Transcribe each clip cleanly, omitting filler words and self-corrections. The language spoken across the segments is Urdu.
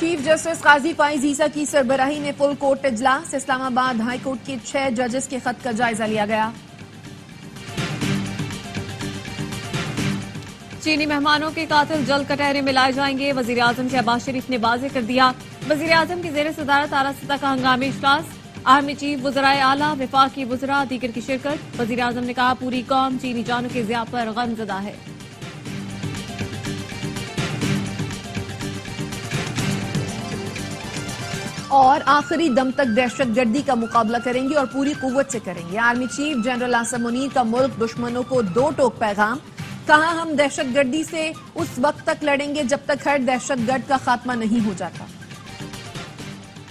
چیف جسٹس قاضی فائز عیسیٰ کی سربراہی میں فل کورٹ اجلاس، اسلام آباد ہائی کورٹ کے 6 ججز کے خط کا جائزہ لیا گیا۔ چینی مہمانوں کے قاتل جلد کٹہرے میں لائے جائیں گے، وزیراعظم شہباز شریف نے واضح کر دیا۔ وزیراعظم کی زیر صدارت اعلیٰ سطح کا ہنگامی اجلاس، آرمی چیف، وزرائے اعلیٰ، وفاقی وزراء دیگر کی شرکت۔ وزیراعظم نے کہا پوری قوم چینی جانوں کے ضیاع پر غم زدہ ہے۔ اور آخری دم تک دہشت گردی کا مقابلہ کریں گے اور پوری قوت سے کریں گے، army chief general Asim Munir کا ملک دشمنوں کو 2 ٹوک پیغام، کہا ہم دہشت گردی سے اس وقت تک لڑیں گے جب تک ہر دہشت گرد کا خاتمہ نہیں ہو جاتا۔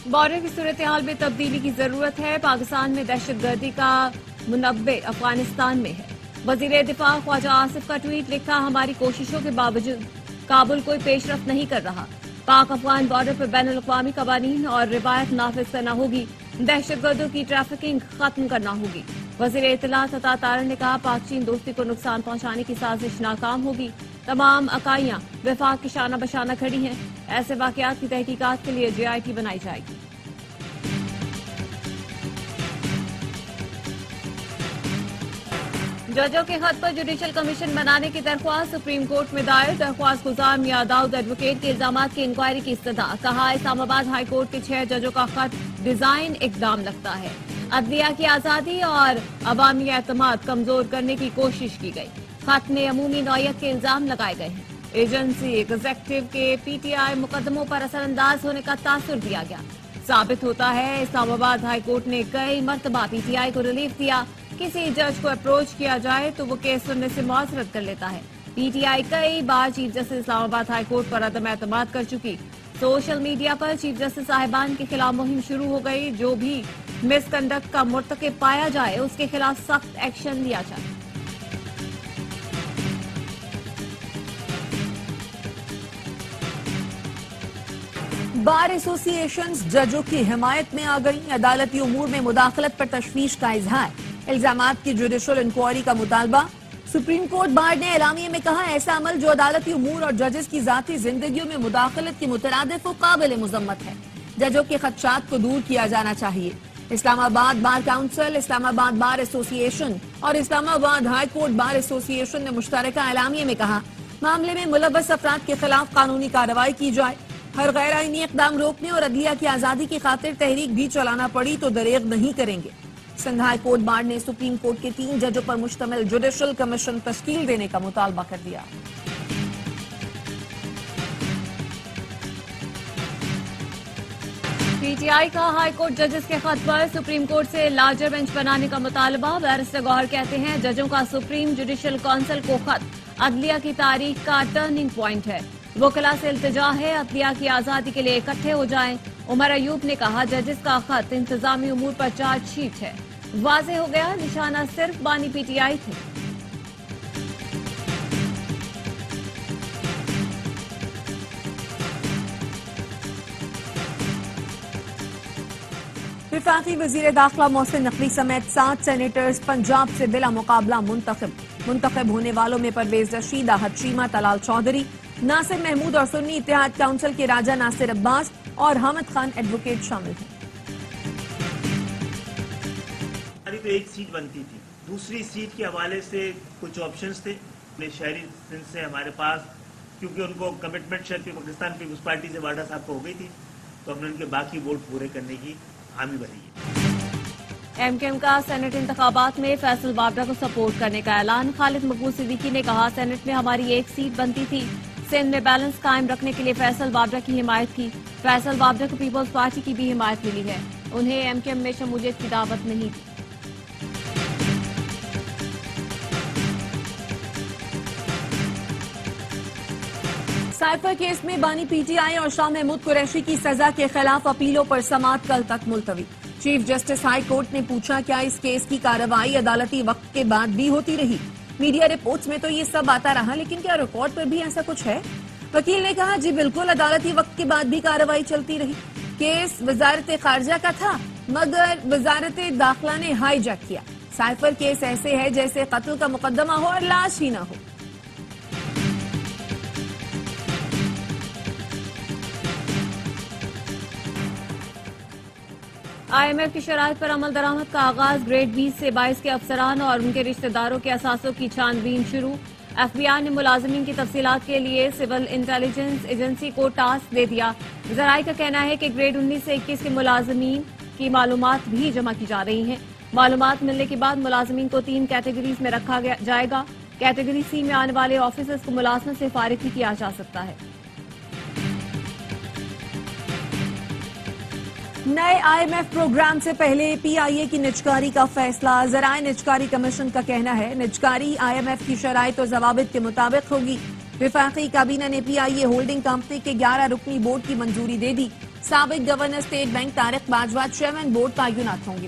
بارڈر کی صورتحال میں تبدیلی کی ضرورت ہے، پاکستان میں دہشت گردی کا منبع افغانستان میں ہے۔ وزیر دفاع خواجہ آصف کا ٹویٹ، لکھا ہماری کوششوں کے باوجود کابل کوئی پیش رفت نہیں کر رہا، پاک افغان بارڈر پر بین الاقوامی قوانین اور روایت نافذ کرنا ہوگی، دہشت گردوں کی ٹریفکنگ ختم کرنا ہوگی۔ وزیر اطلاعات عطا طاہر نے کہا پاک چین دوستی کو نقصان پہنچانے کی سازش ناکام ہوگی، تمام اکائیاں وفاق کی شانہ بشانہ کھڑی ہیں، ایسے واقعات کی تحقیقات کے لیے JIT بنائی جائے گی۔ ججوں کے خط پر جوڈیشل کمیشن بنانے کی درخواست سپریم کورٹ میں دائر، درخواست گزار میاں داؤد ایڈوکیٹ کے الزامات کی انکوائری کی استدعا، کہا اسلام آباد ہائی کورٹ کے 6 ججوں کا خط ڈیزائن اقدام لگتا ہے، عدلیہ کی آزادی اور عوامی اعتماد کمزور کرنے کی کوشش کی گئی، خط میں عمومی نوعیت کے الزام لگائے گئے ہیں، ایجنسی ایگزیکٹو کے PTI مقدموں پر اثر انداز ہونے کا تاثر دیا گیا، ثابت ہوتا ہے اسلام آباد ہائی کورٹ نے کئی مرتبہ PTI کو ریلیف دیا، کسی جج کو اپروچ کیا جائے تو وہ کیس سننے سے معذرت کر لیتا ہے، PTI کئی بار چیف جسٹس اسلام آباد ہائی کورٹ پر عدم اعتماد کر چکی، سوشل میڈیا پر چیف جسٹس صاحبان کے خلاف مہم شروع ہو گئی، جو بھی مس کنڈکٹ کا مرتکب پایا جائے اس کے خلاف سخت ایکشن لیا جائے۔ بار ایسوسی ایشنز ججوں کی حمایت میں آ گئی، عدالتی امور میں مداخلت پر تشویش کا اظہار، الزامات کی جوڈیشل انکوائری کا مطالبہ، سپریم کورٹ بار نے اعلامیے میں کہا ایسا عمل جو عدالتی امور اور ججز کی ذاتی زندگیوں میں مداخلت کے مترادف و قابل مذمت ہے، ججوں کے خدشات کو دور کیا جانا چاہیے۔ اسلام آباد بار کونسل، اسلام آباد بار ایسوسی ایشن اور اسلام آباد ہائی کورٹ بار ایسوسی ایشن نے مشترکہ اعلامیے میں کہا معاملے میں ملوث افراد کے خلاف قانونی کارروائی کی جائے، ہر غیر آئینی اقدام روکنے اور عدلیہ کی آزادی کی خاطر تحریک بھی چلانا پڑی تو دریغ نہیں کریں گے۔ سندھ ہائی کورٹ بار نے سپریم کورٹ کے 3 ججوں پر مشتمل جوڈیشل کمیشن تشکیل دینے کا مطالبہ کر دیا۔ PTI کا ہائی کورٹ ججز کے خط پر سپریم کورٹ سے لارجر بینچ بنانے کا مطالبہ، بیرسٹر گوہر کہتے ہیں ججوں کا سپریم جوڈیشل کونسل کو خط عدلیہ کی تاریخ کا ٹرننگ پوائنٹ ہے، وکلاء سے التجا ہے عدلیہ کی آزادی کے لیے اکٹھے ہو جائیں۔ عمر ایوب نے کہا ججز کا خط انتظامی امور پر چارج شیٹ ہے، واضح ہو گیا نشانہ صرف بانی PTI تھے۔ وفاقی وزیر داخلہ محسن نقوی سمیت 7 سینیٹرز پنجاب سے بلا مقابلہ منتخب ہونے والوں میں پرویز رشید، احد شیمہ، طلال چودھری، ناصر محمود اور سنی اتحاد کونسل کے راجہ ناصر عباس اور حامد خان ایڈوکیٹ شامل ہیں۔ ہماری تو ایک سیٹ بنتی تھی، دوسری سیٹ کے حوالے سے کچھ آپشنز تھے شہری سندھ سے ہمارے پاس، کیونکہ ان کو کمٹمنٹ شاید پاکستان پیپلز پارٹی سے واڈا صاحب کو ہو گئی تھی، تو ہم نے ان کے باقی ووٹ پورے کرنے کی حامی بھری ہے۔ MKM کا سینٹ انتخابات میں فیصل وابڈا کو سپورٹ کرنے کا اعلان، خالد مقبول صدیقی نے کہا سینٹ میں ہماری ایک سیٹ بنتی تھی، سندھ میں بیلنس قائم رکھنے کے لیے فیصل وابڈا کی حمایت کی، فیصل وابڈا کو پیپلز پارٹی کی بھی حمایت ملی ہے، انہیں MKM میں شمولیت کی دعوت نہیں دی۔ سائفر کیس میں بانی PTI اور شاہ محمود قریشی کی سزا کے خلاف اپیلوں پر سماعت کل تک ملتوی، چیف جسٹس ہائی کورٹ نے پوچھا کیا اس کیس کی کارروائی عدالتی وقت کے بعد بھی ہوتی رہی؟ میڈیا رپورٹس میں تو یہ سب آتا رہا لیکن کیا ریکارڈ پر بھی ایسا کچھ ہے؟ وکیل نے کہا جی بالکل عدالتی وقت کے بعد بھی کارروائی چلتی رہی، کیس وزارت خارجہ کا تھا مگر وزارت داخلہ نے ہائی جیک کیا، سائفر کیس ایسے ہے جیسے قتل کا مقدمہ ہو اور لاش ہی نہ ہو۔ IMF کی شرائط پر عمل درآمد کا آغاز، گریڈ 20 سے 22 کے افسران اور ان کے رشتہ داروں کے اثاثوں کی چھان بین شروع۔ FBI نے ملازمین کی تفصیلات کے لیے سول انٹیلیجنس ایجنسی کو ٹاسک دے دیا۔ ذرائع کا کہنا ہے کہ گریڈ 19 سے 21 کے ملازمین کی معلومات بھی جمع کی جا رہی ہیں۔ معلومات ملنے کے بعد ملازمین کو 3 کیٹیگریز میں رکھا جائے گا۔ کیٹیگری سی میں آنے والے آفیسرز کو ملازمت سے فارغ بھی کیا جا سکتا ہے۔ نئے IMF پروگرام سے پہلے PIA کی نجکاری کا فیصلہ، ذرائع نجکاری کمیشن کا کہنا ہے نجکاری IMF کی شرائط و ضوابط کے مطابق ہوگی۔ وفاقی کابینہ نے PIA ہولڈنگ کمپنی کے 11 رکنی بورڈ کی منظوری دے دی۔ سابق governor state bank Tariq Bajwa chairman board تعینات ہوں گے۔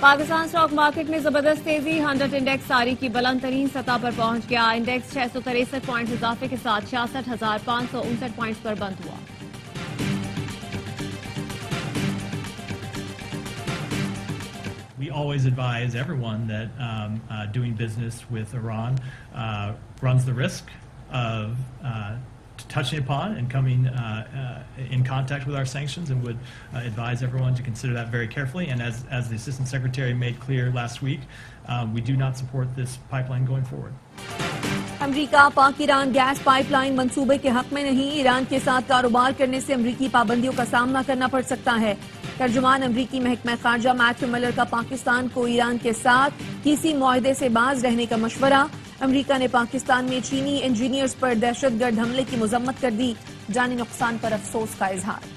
پاکستان اسٹاک مارکیٹ میں زبردست تیزی، 100 انڈیکس تاریخ کی بلند ترین سطح پر پہنچ گیا۔ انڈیکس 663 پوائنٹس اضافے کے ساتھ 66,559 پوائنٹس پر بند ہوا۔ We always advise everyone that doing business with Iran runs the risk of touching upon and coming in contact with our sanctions, and would advise everyone to consider that very carefully. And as the Assistant Secretary made clear last week, we do not support this pipeline going forward. امریکہ پاک ایران گیس پائپ لائن منصوبے کے حق میں نہیں، ایران کے ساتھ کاروبار کرنے سے امریکی پابندیوں کا سامنا کرنا پڑ سکتا ہے۔ ترجمان امریکی محکمہ خارجہ میتھیو ملر کا پاکستان کو ایران کے ساتھ کسی معاہدے سے باز رہنے کا مشورہ۔ امریکہ نے پاکستان میں چینی انجینئرز پر دہشت گرد حملے کی مذمت کر دی، جانی نقصان پر افسوس کا اظہار۔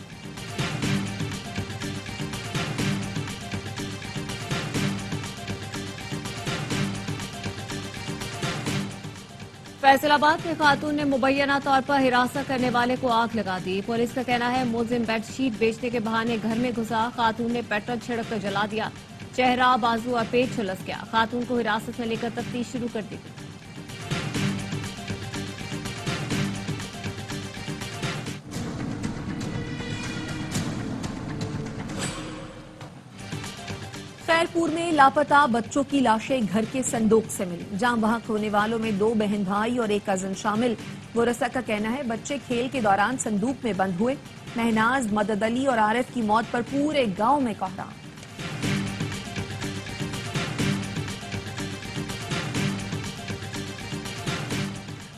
فیصل آباد میں خاتون نے مبینہ طور پر ہراساں کرنے والے کو آگ لگا دی۔ پولیس کا کہنا ہے ملزم بیڈ شیٹ بیچنے کے بہانے گھر میں گھسا، خاتون نے پیٹرول چھڑک کر جلا دیا، چہرہ، بازو اور پیٹ جھلس گیا۔ خاتون کو حراست میں لے کر تفتیش شروع کر دی گئی۔ خیرپور میں لاپتہ بچوں کی لاشیں گھر کے صندوق سے ملی، جہاں بحق ہونے والوں میں 2 بہن بھائی اور ایک کزن شامل۔ ورثاء کا کہنا ہے بچے کھیل کے دوران صندوق میں بند ہوئے۔ مہناز، مدد علی اور عارف کی موت پر پورے گاؤں میں کوہرام۔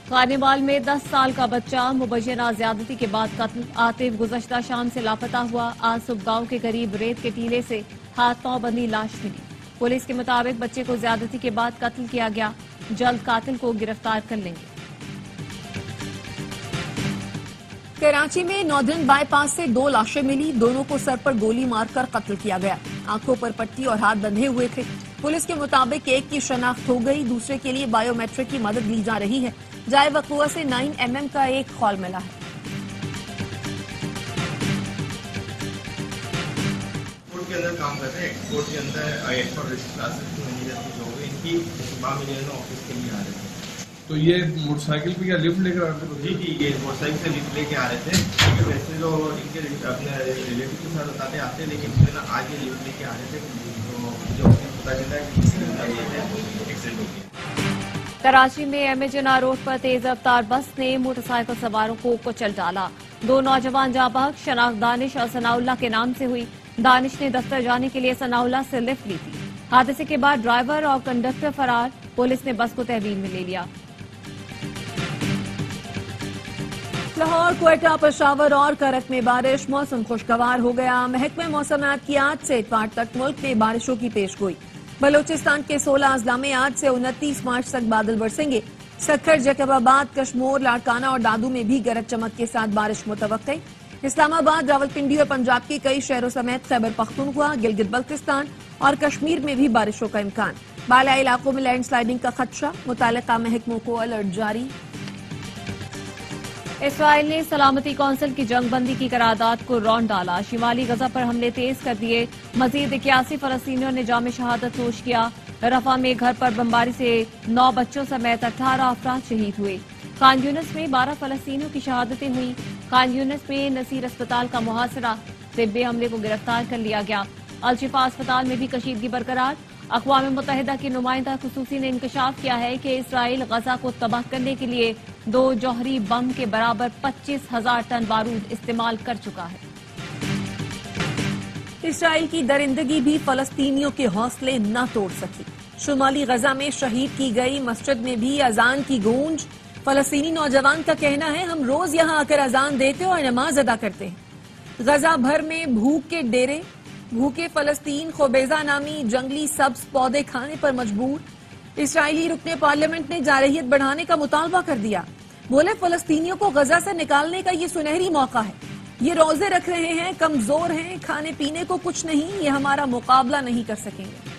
خانیوال میں 10 سال کا بچہ مبینہ زیادتی کے بعد قتل، عاطف گزشتہ شام سے لاپتہ ہوا۔ آج صبح گاؤں کے قریب ریت کے ٹیلے سے ہاتھ پاؤں بندھی لاش ملی۔ پولیس کے مطابق بچے کو زیادتی کے بعد قتل کیا گیا، جلد قاتل کو گرفتار کر لیں گے۔ کراچی میں ناردرن بائی پاس سے 2 لاشیں ملی، دونوں کو سر پر گولی مار کر قتل کیا گیا، آنکھوں پر پٹی اور ہاتھ بندھے ہوئے تھے۔ پولیس کے مطابق ایک کی شناخت ہو گئی، دوسرے کے لیے بائیو میٹرک کی مدد لی جا رہی ہے۔ جائے وقوع سے 9 mm کا ایک خول ملا ہے۔ کے اندر کام کرتے ہیں، ایکسپورٹ کے اندر ایکسپورٹ رسک کلاسز کی مینیجر کی جو ہوگی، ان کی صبح میں جو ہے نا آفس کے لیے آ رہے تھے۔ تو یہ موٹر سائیکل پہ یا لفٹ لے کر آ رہے تھے؟ جی یہ موٹر سائیکل سے لفٹ لے کے آ رہے تھے، کیونکہ ویسے جو ان کے اپنے ریلیٹیو کے ساتھ بتاتے آتے، لیکن جو ہے نا آج یہ لفٹ لے کے آ رہے تھے تو جو پتا چلا ہے کہ کسی کا یہ ہے ایکسیڈنٹ ہو گیا۔ کراچی میں ایم اے جناح روڈ پر تیز رفتار بس نے موٹر سائیکل سواروں کو کچل ڈالا۔ 2 نوجوان جاں بحق، شناخت دانش اور ثناء اللہ کے نام سے ہوئی۔ دانش نے دفتر جانے کے لیے ثناء اللہ سے لفٹ لی تھی۔ حادثے کے بعد ڈرائیور اور کنڈکٹر فرار، پولیس نے بس کو تحویل میں لے لیا۔ لاہور، کوئٹہ، پشاور اور کرک میں بارش، موسم خوشگوار ہو گیا۔ محکمہ موسمیات کی آج سے اتوار تک ملک میں بارشوں کی پیش گوئی۔ بلوچستان کے 16 اضلاع میں آج سے 29 مارچ تک بادل برسیں گے۔ سکھر، جیکب آباد، کشمور، لاڑکانہ اور دادو میں بھی گرج چمک کے ساتھ بارش متوقع۔ اسلام آباد، راولپنڈی اور پنجاب کے کئی شہروں سمیت خیبر پختونخوا، گلگت بلتستان اور کشمیر میں بھی بارشوں کا امکان۔ بالائی علاقوں میں لینڈ سلائیڈنگ کا خدشہ، متعلقہ محکموں کو الرٹ جاری۔ اسرائیل نے سلامتی کونسل کی جنگ بندی کی قرارداد کو رون ڈالا، شمالی غزہ پر حملے تیز کر دیے۔ مزید 81 فلسطینیوں نے جام شہادت نوش کیا۔ رفح میں گھر پر بمباری سے 9 بچوں سمیت 18 افراد شہید ہوئے۔ خان یونس میں 12 فلسطینیوں کی شہادتیں ہوئیں۔ خان یونس میں نصیر اسپتال کا محاصرہ، طبی عملے کو گرفتار کر لیا گیا۔ الشفا اسپتال میں بھی کشیدگی برقرار۔ اقوام متحدہ کی نمائندہ خصوصی نے انکشاف کیا ہے کہ اسرائیل غزہ کو تباہ کرنے کے لیے 2 جوہری بم کے برابر 25,000 ٹن بارود استعمال کر چکا ہے۔ اسرائیل کی درندگی بھی فلسطینیوں کے حوصلے نہ توڑ سکی. شمالی غزہ میں شہید کی گئی مسجد میں بھی اذان کی گونج. فلسطینی نوجوان کا کہنا ہے ہم روز یہاں آ کر اذان دیتے اور نماز ادا کرتے ہیں. غزہ بھر میں بھوک کے ڈیرے. بھوکے فلسطین خوبیزہ نامی جنگلی سبز پودے کھانے پر مجبور. اسرائیلی رکن پارلیمنٹ نے جارحیت بڑھانے کا مطالبہ کر دیا. بولے فلسطینیوں کو غزہ سے نکالنے کا یہ سنہری موقع ہے. یہ روزے رکھ رہے ہیں، کمزور ہیں، کھانے پینے کو کچھ نہیں، یہ ہمارا مقابلہ نہیں کر سکیں گے.